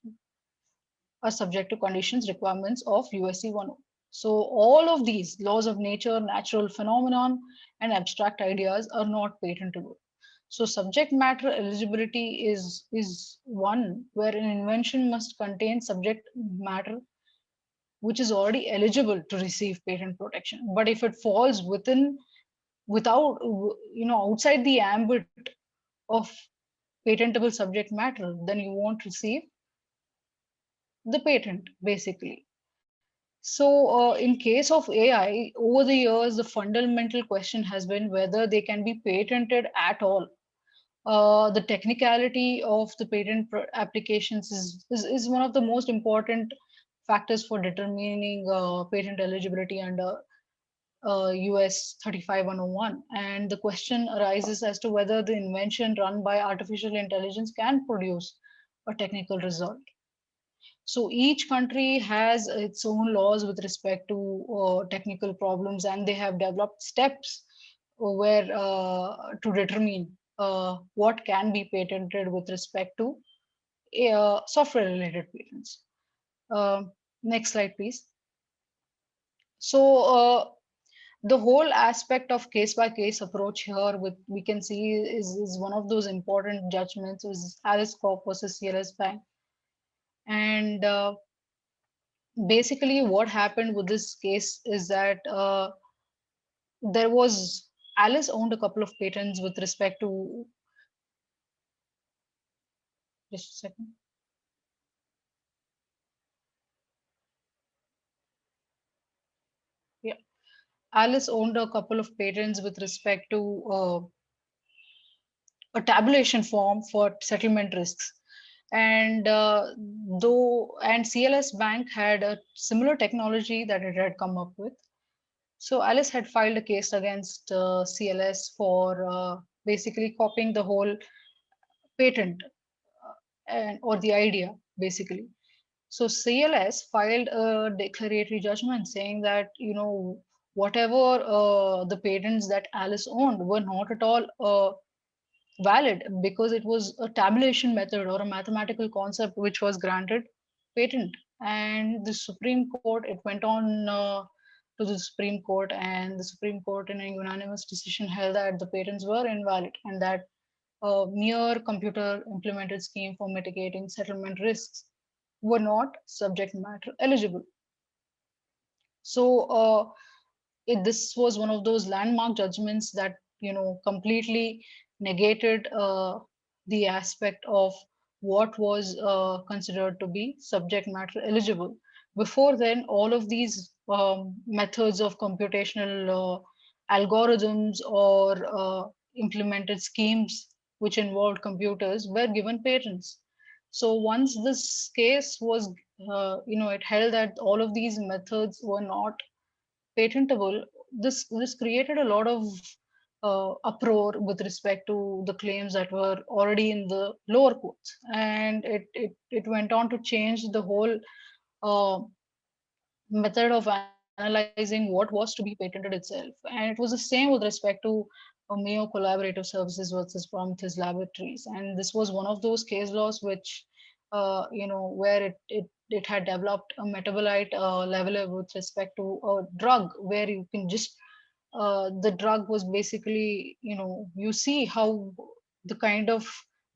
are subject to conditions requirements of USC 10. So all of these laws of nature, natural phenomenon, and abstract ideas are not patentable. So subject matter eligibility is one where an invention must contain subject matter which is already eligible to receive patent protection. But if it falls without outside the ambit of patentable subject matter, then you won't receive the patent, basically. So, in case of AI, over the years, the fundamental question has been whether they can be patented at all. The technicality of the applications is one of the most important factors for determining patent eligibility under US 35101. And the question arises as to whether the invention run by artificial intelligence can produce a technical result. So each country has its own laws with respect to technical problems, and they have developed steps where to determine what can be patented with respect to software related patents. Uh, Next slide, please. So the whole aspect of case by case approach here, with we can see is one of those important judgments is Alice Corp versus CLS Bank. And basically what happened with this case is that there was Alice owned a couple of patents with respect to, just a second. Yeah, Alice owned a couple of patents with respect to a tabulation form for settlement risks. And CLS Bank had a similar technology that it had come up with. So Alice had filed a case against CLS for basically copying the whole patent and or the idea basically. So CLS filed a declaratory judgment saying that whatever the patents that Alice owned were not at all valid because it was a tabulation method or a mathematical concept which was granted patent. And the Supreme Court, it went on to the Supreme Court, and the Supreme Court in a unanimous decision held that the patents were invalid and that a mere computer implemented scheme for mitigating settlement risks were not subject matter eligible. So this was one of those landmark judgments that completely negated the aspect of what was considered to be subject matter eligible. Before then, all of these methods of computational algorithms or implemented schemes which involved computers were given patents. So once this case was, it held that all of these methods were not patentable. This created a lot of uproar with respect to the claims that were already in the lower courts, and it went on to change the whole uh, method of analyzing what was to be patented itself. And it was the same with respect to Mayo Collaborative Services versus Prometheus Laboratories. And this was one of those case laws which, where it had developed a metabolite leveler with respect to a drug where you can just, the drug was basically, you see how the kind of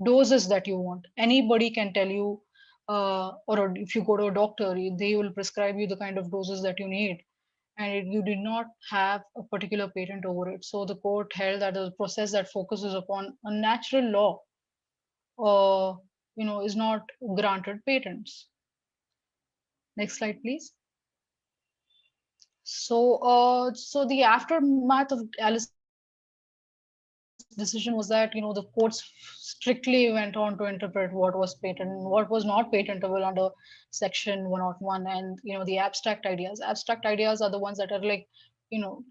doses that you want. Anybody can tell you or if you go to a doctor, they will prescribe you the kind of doses that you need, and you did not have a particular patent over it. So the court held that a process that focuses upon a natural law, is not granted patents. Next slide, please. So, so the aftermath of Alice's decision was that the courts strictly went on to interpret what was patent, what was not patentable under Section 101, and the abstract ideas. Abstract ideas are the ones that are like,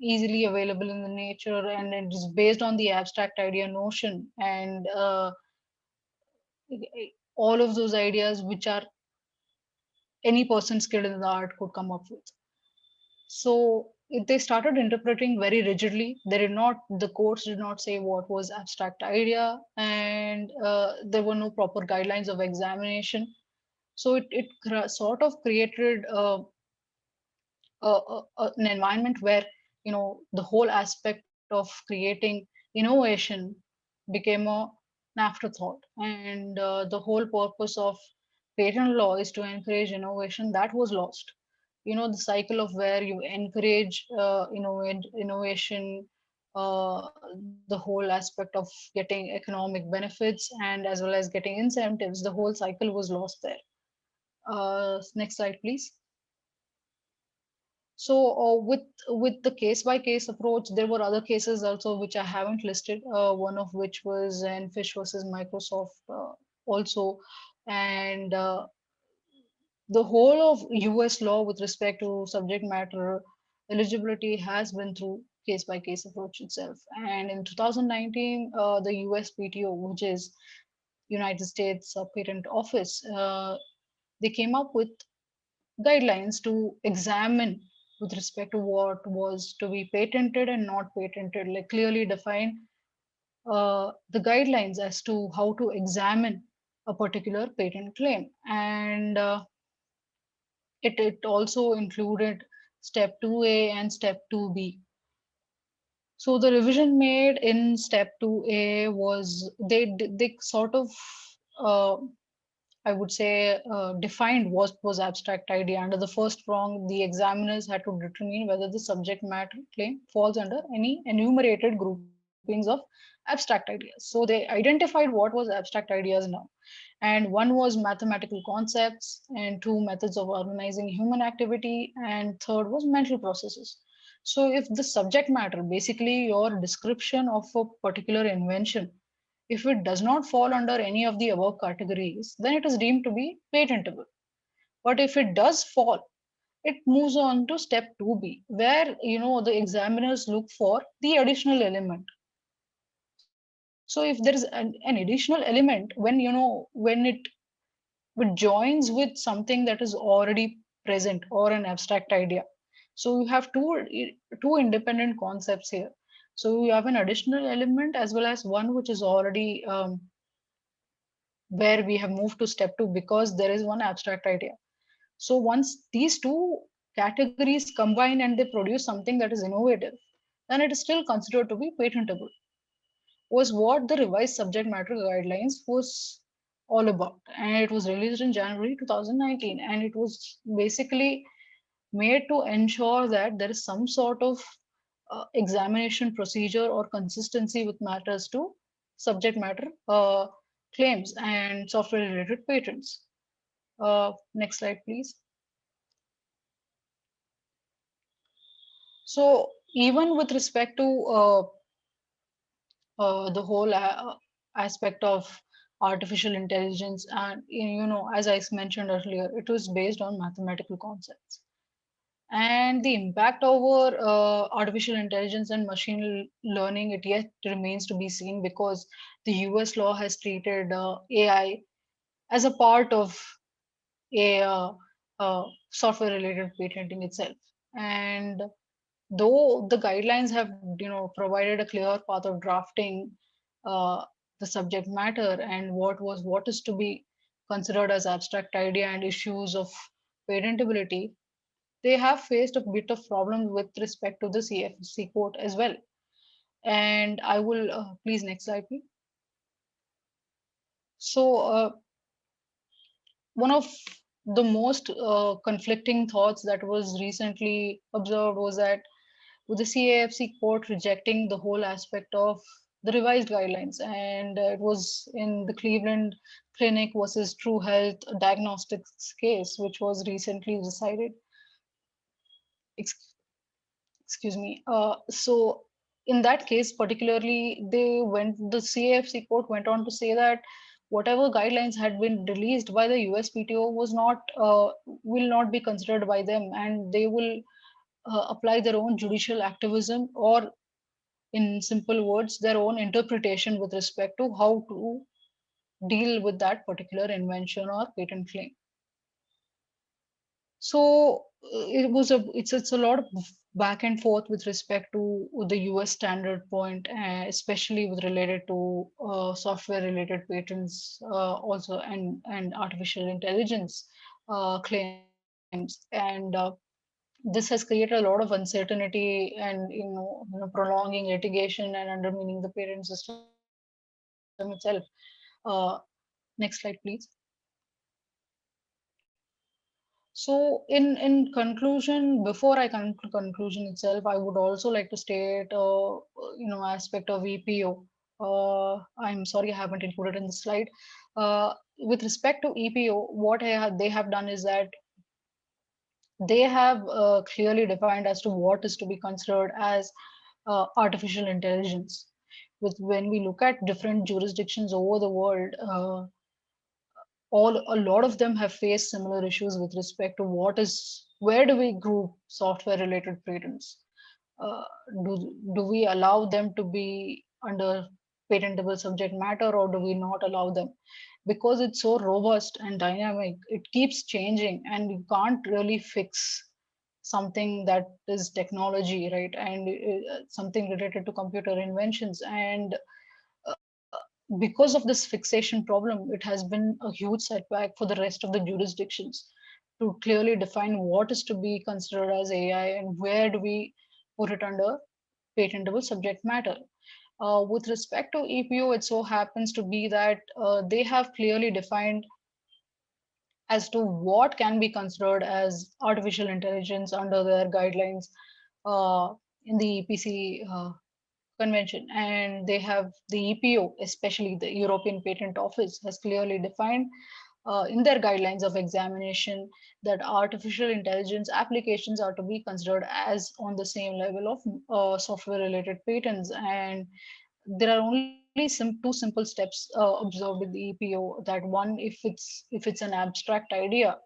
easily available in the nature, and it is based on the abstract idea notion, and all of those ideas which are any person skilled in the art could come up with. So they started interpreting very rigidly. They did not, the courts did not say what was abstract idea, and there were no proper guidelines of examination. So it sort of created an environment where the whole aspect of creating innovation became an afterthought, and the whole purpose of patent law is to encourage innovation that was lost. The cycle of where you encourage innovation, the whole aspect of getting economic benefits and as well as getting incentives, the whole cycle was lost there. Next slide, please. So with the case by case approach, there were other cases also which I haven't listed. One of which was in Fish versus Microsoft also, and the whole of US law with respect to subject matter eligibility has been through case by case approach itself. And in 2019, the USPTO, which is United States Patent Office, they came up with guidelines to examine with respect to what was to be patented and not patented, like clearly define the guidelines as to how to examine a particular patent claim. And it also included step 2A and step 2B. So the revision made in step 2A was they sort of uh, I would say defined what was abstract idea. Under the first prong, the examiners had to determine whether the subject matter claim falls under any enumerated groupings of abstract ideas. So they identified what was abstract ideas now. And one was mathematical concepts, and two, methods of organizing human activity, and third was mental processes. So if the subject matter, basically your description of a particular invention, if it does not fall under any of the above categories, then it is deemed to be patentable. But if it does fall, it moves on to step 2B, where the examiners look for the additional element. So if there is an additional element, when it joins with something that is already present or an abstract idea. So you have two independent concepts here. So you have an additional element as well as one which is already where we have moved to step 2 because there is one abstract idea. So once these two categories combine and they produce something that is innovative, then it is still considered to be patentable. Was what the revised subject matter guidelines was all about. And it was released in January 2019. And it was basically made to ensure that there is some sort of examination procedure or consistency with matters to subject matter claims and software related patents. Next slide, please. So, even with respect to the whole aspect of artificial intelligence, and as I mentioned earlier, it was based on mathematical concepts. And the impact over artificial intelligence and machine learning, it yet remains to be seen because the US law has treated AI as a part of a software related patenting itself. And though the guidelines have provided a clear path of drafting uh, the subject matter and what is to be considered as abstract idea and issues of patentability, they have faced a bit of problem with respect to the CFC court as well. And I will please next slide, please. So one of the most conflicting thoughts that was recently observed was that with the CAFC court rejecting the whole aspect of the revised guidelines. And it was in the Cleveland Clinic versus True Health Diagnostics case, which was recently decided. Ex- Excuse me. So in that case, particularly, the CAFC court went on to say that whatever guidelines had been released by the USPTO was not will not be considered by them, and they will apply their own judicial activism, or in simple words, their own interpretation with respect to how to deal with that particular invention or patent claim. So it's a lot of back and forth with respect to the US standard point, especially with related to software related patents, also and artificial intelligence claims. And this has created a lot of uncertainty and prolonging litigation and undermining the patent system itself. Uh, Next slide, please. So, in conclusion, before I come to conclusion itself, I would also like to state, aspect of EPO. I'm sorry I haven't included in the slide. with respect to EPO, what they have done is that they have clearly defined as to what is to be considered as artificial intelligence. With when we look at different jurisdictions over the world, all a lot of them have faced similar issues with respect to what is where do we group software related patents. uh, do we allow them to be under patentable subject matter, or do we not allow them? Because it's so robust and dynamic, it keeps changing, and you can't really fix something that is technology, right? And something related to computer inventions. And because of this fixation problem, it has been a huge setback for the rest of the jurisdictions to clearly define what is to be considered as AI and where do we put it under patentable subject matter. With respect to EPO, it so happens to be that they have clearly defined as to what can be considered as artificial intelligence under their guidelines in the EPC convention. And they have the EPO, especially the European Patent Office, has clearly defined in their guidelines of examination that artificial intelligence applications are to be considered as on the same level of software related patents. And there are only two simple steps observed with the EPO, that one, if it's an abstract idea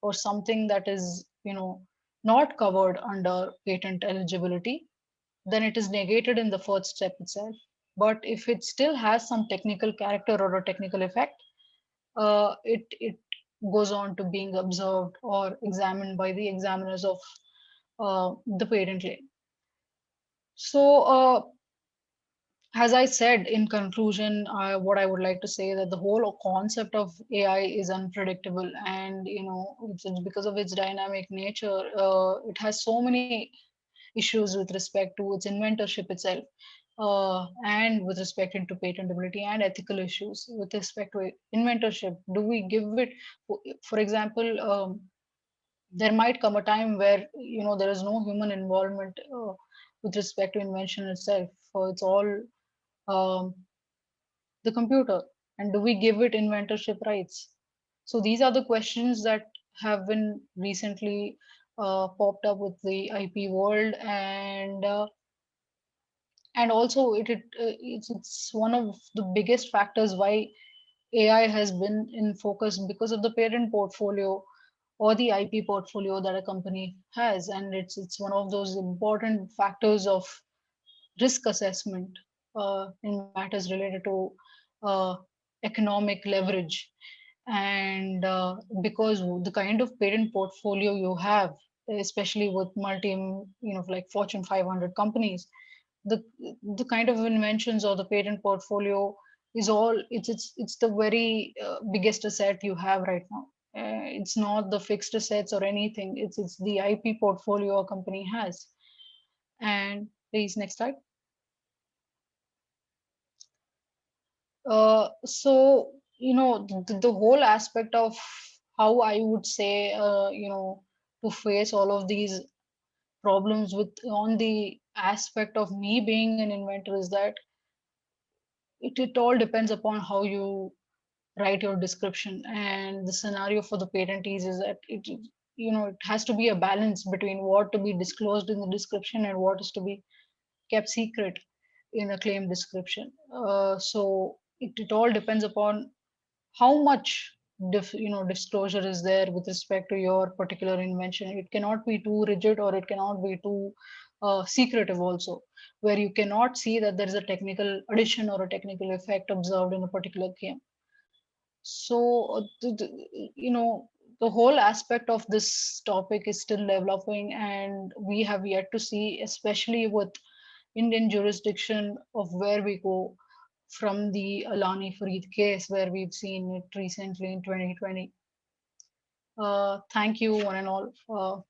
or something that is, not covered under patent eligibility, then it is negated in the first step itself. But if it still has some technical character or a technical effect, it goes on to being observed or examined by the examiners of the patent claim. So, as I said in conclusion, what I would like to say that the whole concept of AI is unpredictable, and it's because of its dynamic nature. It has so many issues with respect to its inventorship itself, and with respect into patentability and ethical issues with respect to inventorship. Do we give it, for example, there might come a time where there is no human involvement with respect to invention itself. So it's all um, the computer, and do we give it inventorship rights? So these are the questions that have been recently popped up with the IP world. And also it's one of the biggest factors why AI has been in focus, because of the parent portfolio or the IP portfolio that a company has. And it's one of those important factors of risk assessment in matters related to uh, economic leverage. And because the kind of parent portfolio you have, especially with multi, like Fortune 500 companies, the the kind of inventions or the patent portfolio is all it's the very biggest asset you have right now. It's not the fixed assets or anything. It's the IP portfolio a company has. And please, next slide. So the whole aspect of how I would say to face all of these problems with on the aspect of me being an inventor is that it all depends upon how you write your description. And the scenario for the patentees is that it has to be a balance between what to be disclosed in the description and what is to be kept secret in a claim description. So it all depends upon how much disclosure is there with respect to your particular invention. It cannot be too rigid, or it cannot be too secretive also, where you cannot see that there is a technical addition or a technical effect observed in a particular game. So the whole aspect of this topic is still developing, and we have yet to see, especially with Indian jurisdiction, of where we go from the Alani Farid case, where we've seen it recently in 2020. Thank you, one and all.